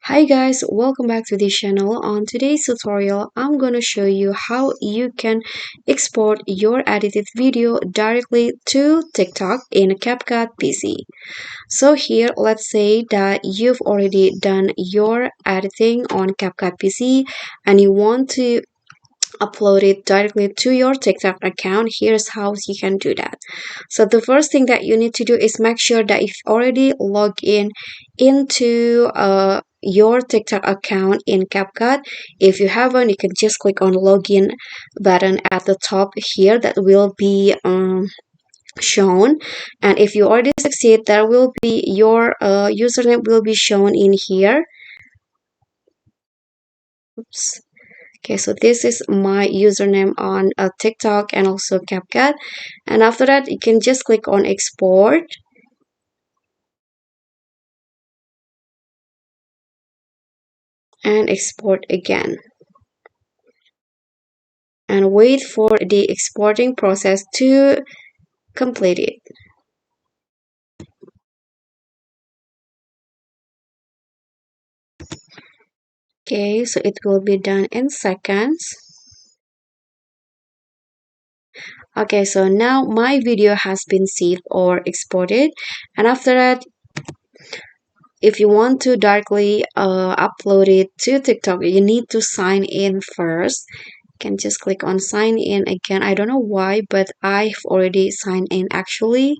Hi guys, welcome back to this channel. On today's tutorial, I'm gonna show you how you can export your edited video directly to TikTok in CapCut PC. So here, let's say that you've already done your editing on CapCut PC and you want to upload it directly to your TikTok account. Here's how you can do that. So the first thing that you need to do is make sure that if you already log in into your TikTok account in CapCut. If you haven't, you can just click on login button at the top here that will be shown, and if you already succeed, there will be your username will be shown in here. Oops. Okay, so this is my username on TikTok and also CapCut. And after that, you can just click on export and export again. And wait for the exporting process to complete it. Okay, so it will be done in seconds. Okay, so now my video has been saved or exported. And after that, if you want to directly upload it to TikTok, you need to sign in first. You can just click on sign in again. I don't know why, but I've already signed in actually.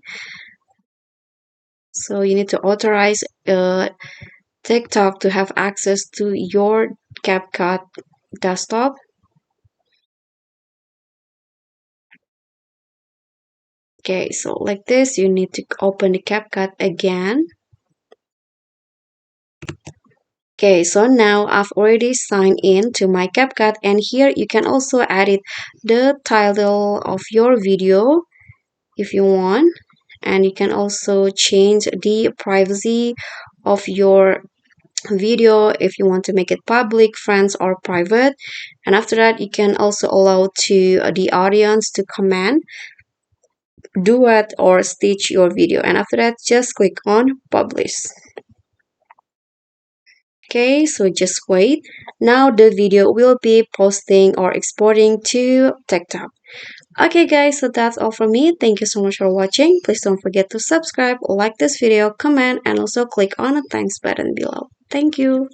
So you need to authorize TikTok to have access to your CapCut desktop. Okay, so like this, you need to open the CapCut again. Okay, so now I've already signed in to my CapCut, and here you can also edit the title of your video if you want, and you can also change the privacy of your video if you want to make it public, friends, or private. And after that, you can also allow to the audience to comment, duet, or stitch your video, and after that just click on publish. Okay, so just wait. Now the video will be posting or exporting to TikTok. Okay guys, so that's all from me. Thank you so much for watching. Please don't forget to subscribe, like this video, comment, and also click on the thanks button below. Thank you.